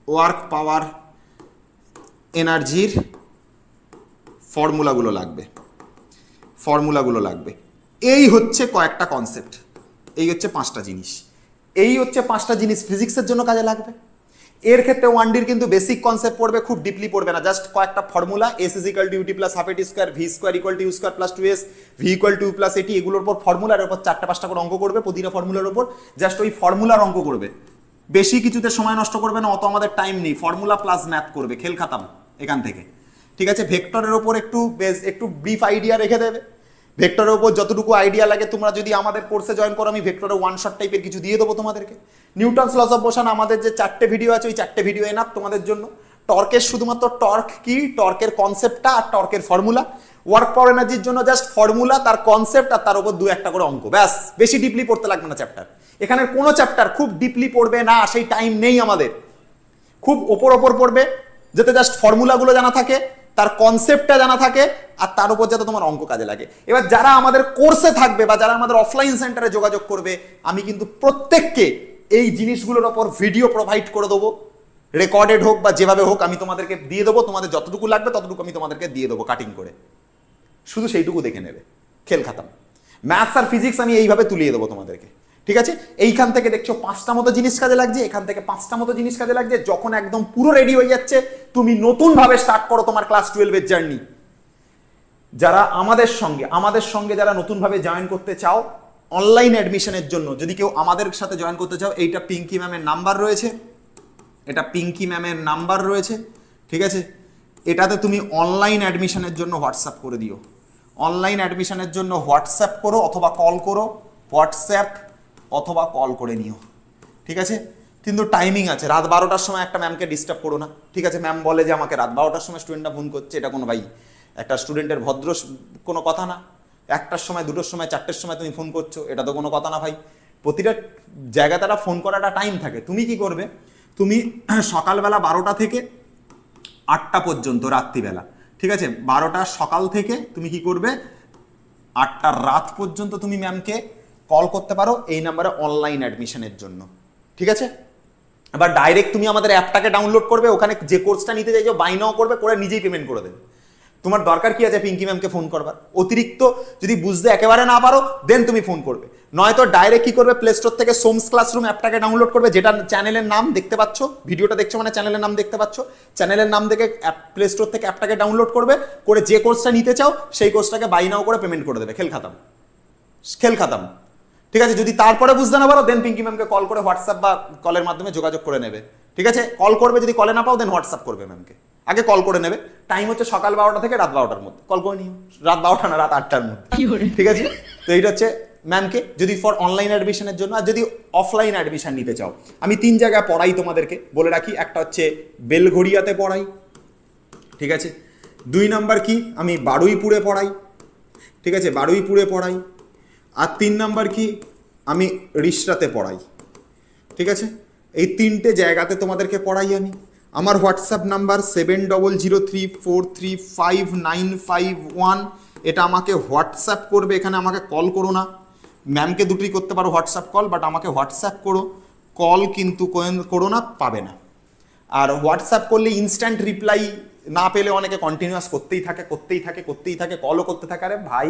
ওয়ার্ক পাওয়ার এনার্জির ফর্মুলাগুলো লাগবে। এই হচ্ছে কয়েকটা কনসেপ্ট, এই হচ্ছে 5টা জিনিস। এই হচ্ছে 5টা জিনিস ফিজিক্সের জন্য কাজে লাগবে। এর ক্ষেত্রে 1Dর কিন্তু বেসিক কনসেপ্ট পড়বে, খুব ডিপলি পড়বে না, জাস্ট কয়েকটা formula, s = ut + ½ at square, v = u² + 2s, v = 2 + at, এগুলোর উপর ফর্মুলার উপর 4টা-5টা করে অঙ্ক করবে, প্রতিটা ফর্মুলার উপর জাস্ট ওই ফর্মুলার অঙ্ক করবে। বেশি কিছুতে সময় নষ্ট করবে না, অত আমাদের টাইম নেই। ফর্মুলা প্লাস ম্যাথ করবে, খেল খাতাম এখান থেকে। ঠিক আছে, ভেক্টরের ওপর একটু ব্রিফ আইডিয়া রেখে দেবে। ভেক্টরের ওপর যতটুকু আইডিয়া লাগে, তোমরা যদি আমাদের কোর্সে জয়েন করো, আমি ভেক্টরের ওয়ান শট টাইপের কিছু দিয়ে দেবো তোমাদেরকে। নিউটনস লস অফ মোশন আমাদের যে 4টে ভিডিও আছে, ওই 4টে ভিডিও এনাফ তোমাদের জন্য। টর্কের শুধুমাত্র টর্ক কি, টর্কের কনসেপ্টটা আর টর্কের ফর্মুলা। ওয়ার্ক পাওয়ার এনার্জির জন্য জাস্ট ফর্মুলা, তার কনসেপ্ট আর তার উপর 2-1টা করে অঙ্ক, ব্যাস। বেশি ডিপলি পড়তে লাগবে না চ্যাপ্টার। এখানে কোনো চ্যাপ্টার খুব ডিপলি পড়বে না, সেই টাইম নেই আমাদের। খুব ওপর পড়বে, যাতে জাস্ট ফর্মুলাগুলো জানা থাকে, তার কনসেপ্টটা জানা থাকে, আর তার উপর যাতে তোমার অঙ্ক কাজে লাগে। এবার যারা আমাদের কোর্সে থাকবে বা যারা আমাদের অফলাইন সেন্টারে যোগাযোগ করবে, আমি কিন্তু প্রত্যেককে এই জিনিসগুলোর ওপর ভিডিও প্রোভাইড করে দেবো, রেকর্ডেড হোক বা যেভাবে হোক আমি তোমাদেরকে দিয়ে দেবো। তোমাদের যতটুকু লাগবে ততটুকু আমি তোমাদেরকে দিয়ে দেবো কাটিং করে, শুধু সেইটুকু দেখে নেবে, খেল খাতাম। ম্যাথস আর ফিজিক্স আমি এইভাবে তুলিয়ে দেবো তোমাদেরকে। ঠিক আছে, এইখান থেকে দেখছো 5টা মতো জিনিস কাজে লাগছে, এখান থেকে 5টা মতো জিনিস কাজে লাগছে। যখন একদম পুরো রেডি হয়ে যাচ্ছে, তুমি নতুনভাবে স্টার্ট করো তোমার ক্লাস 12-এর জার্নি। যারা আমাদের সঙ্গে যারা নতুনভাবে জয়েন করতে চাও অনলাইন অ্যাডমিশনের জন্য, যদি কেউ আমাদের সাথে জয়েন করতে চাও, এইটা পিঙ্কি ম্যামের নাম্বার রয়েছে, ঠিক আছে। এটাতে তুমি অনলাইন অ্যাডমিশনের জন্য হোয়াটসঅ্যাপ করে দিও। অনলাইন অ্যাডমিশনের জন্য হোয়াটসঅ্যাপ করো অথবা কল করো, হোয়াটসঅ্যাপ অথবা কল করে নিও। ঠিক আছে, কিন্তু টাইমিং আছে। রাত 12টার সময় একটা ম্যামকে ডিস্টার্ব করো না। ঠিক আছে, ম্যাম বলে যে আমাকে রাত 12টার সময় স্টুডেন্টরা ফোন করছে, এটা কোনো ভাই একটা স্টুডেন্টের ভদ্র কোনো কথা না। 1টার সময়, 2টোর সময়, 4টের সময় তুমি ফোন করছো, এটা তো কোনো কথা না ভাই। প্রতিটা জায়গায় তারা ফোন করাটা টাইম থাকে। তুমি কি করবে, তুমি সকালবেলা 12টা থেকে 8টা পর্যন্ত রাত্রিবেলা, ঠিক আছে, 12টা সকাল থেকে তুমি কি করবে, 8টা রাত পর্যন্ত তুমি ম্যামকে কল করতে পারো এই নাম্বারে অনলাইন অ্যাডমিশনের জন্য। ঠিক আছে, এবার ডাইরেক্ট তুমি আমাদের অ্যাপটাকে ডাউনলোড করবে, ওখানে যে কোর্সটা নিতে চাইছো বাই নাও করবে, করে নিজেই পেমেন্ট করে দেবে। তোমার দরকার কি আছে পিঙ্কি ম্যামকে ফোন করবার? অতিরিক্ত যদি বুঝতে একেবারে না পারো দেন তুমি ফোন করবে, নয়তো ডাইরেক্ট কি করবে, প্লে স্টোর থেকে সোমস ক্লাসরুম অ্যাপটাকে ডাউনলোড করবে, যেটা চ্যানেলের নাম দেখতে পাচ্ছ, ভিডিওটা দেখছো মানে চ্যানেলের নাম দেখতে পাচ্ছ, চ্যানেলের নাম দেখে প্লে স্টোর থেকে অ্যাপটাকে ডাউনলোড করবে, করে যে কোর্সটা নিতে চাও সেই কোর্সটাকে বাই নাও করে পেমেন্ট করে দেবে। খেল খাতাম। ঠিক আছে, যদি তারপরে বুঝতে না পারো দেন পিঙ্কি ম্যামকে কল করে হোয়াটসঅ্যাপ বা কলের মাধ্যমে যোগাযোগ করে নেবে। ঠিক আছে, কল করবে, যদি কলে না পাও দেন হোয়াটসঅ্যাপ করবে ম্যামকে। আগে কল করে নেবে, টাইম হচ্ছে সকাল 12টা থেকে রাত 12টার মধ্যে। কল করে নিও, রাত 12টা না, রাত 8টার মধ্যে। ঠিক আছে, তো এইটা হচ্ছে ম্যামকে যদি ফর অনলাইন অ্যাডমিশনের জন্য। আর যদি অফলাইন অ্যাডমিশন নিতে চাও, আমি 3 জায়গায় পড়াই তোমাদেরকে বলে রাখি। একটা হচ্ছে বেলঘড়িয়াতে পড়াই, ঠিক আছে। 2 নাম্বার কি, আমি বারুইপুরে পড়াই, ঠিক আছে, বারুইপুরে পড়াই। আর 3 নাম্বার কি, আমি রিষড়াতে পড়াই। ঠিক আছে, এই 3টে জায়গাতে তোমাদেরকে পড়াই আমি। আমার হোয়াটসঅ্যাপ নাম্বার 7003435951, এটা আমাকে হোয়াটসঅ্যাপ করবে, এখানে আমাকে কল করো না। ম্যামকে দুটোই করতে পারো, হোয়াটসঅ্যাপ কল, বাট আমাকে হোয়াটসঅ্যাপ করো, কল কিন্তু করো না, পাবে না। আর হোয়াটসঅ্যাপ করলে ইনস্ট্যান্ট রিপ্লাই না পেলে অনেকে কন্টিনিউয়াস করতেই থাকে, কলও করতে থাকে। আরে ভাই,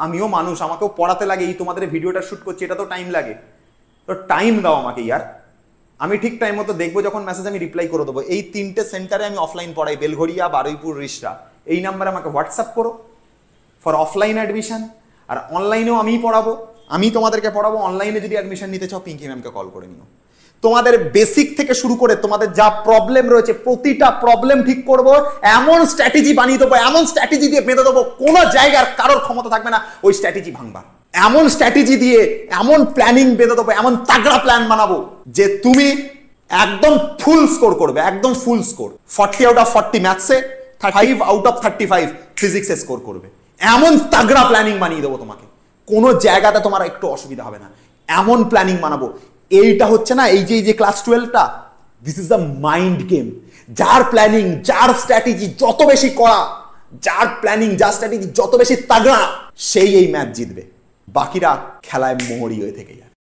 আমিও মানুষ, আমাকেও পড়াতে লাগে, এই তোমাদের ভিডিওটা শ্যুট করছি, এটা তো টাইম লাগে, তো টাইম দাও আমাকে ইয়ার। আমি ঠিক টাইম মতো দেখবো, যখন মেসেজ আমি রিপ্লাই করে দেবো। এই 3টে সেন্টারে আমি অফলাইন পড়াই, বেলঘড়িয়া, বারুইপুর, রিষড়া। এই নাম্বারে আমাকে হোয়াটসঅ্যাপ করো ফর অফলাইন অ্যাডমিশন। আর অনলাইনেও আমিই পড়াবো, আমি তোমাদেরকে পড়াবো। অনলাইনে যদি অ্যাডমিশন নিতে চাও পিঙ্কি ম্যামকে কল করে নিও। তোমাদের বেসিক থেকে শুরু করে তোমাদের যা প্রবলেম রয়েছে প্রতিটা প্রবলেম ঠিক করবো, এমন স্ট্র্যাটেজি বানিয়ে দেবো, এমন স্ট্র্যাটেজি দিয়ে বেঁধে দেবো, কোনো জায়গার কারোর ক্ষমতা থাকবে না ওই স্ট্র্যাটেজি ভাঙবার। এমন স্ট্র্যাটেজি দিয়ে এমন প্ল্যানিং বেঁধে দেবো, এমন তাগড়া প্ল্যান বানাবো যে তুমি একদম ফুল স্কোর করবে, একদম ফুল score. 40 out of 40 ম্যাথসে, 5 out of 35 ফিজিক্সে স্কোর করবে। এমন তাগড়া প্ল্যানিং বানিয়ে দেবো তোমাকে, কোনো জায়গাতে তোমার একটু অসুবিধা হবে না, এমন প্ল্যানিং বানাবো। এইটা হচ্ছে না, এই যে ক্লাস 12টা, this is the mind game. যার প্ল্যানিং, যার স্ট্র্যাটেজি যত বেশি করা, যার প্ল্যানিং, যার স্ট্র্যাটেজি যত বেশি তাগড়া, সেই এই ম্যাচ জিতবে। বাকিরা খেলায় মোহরি হয়ে থেকে যায়।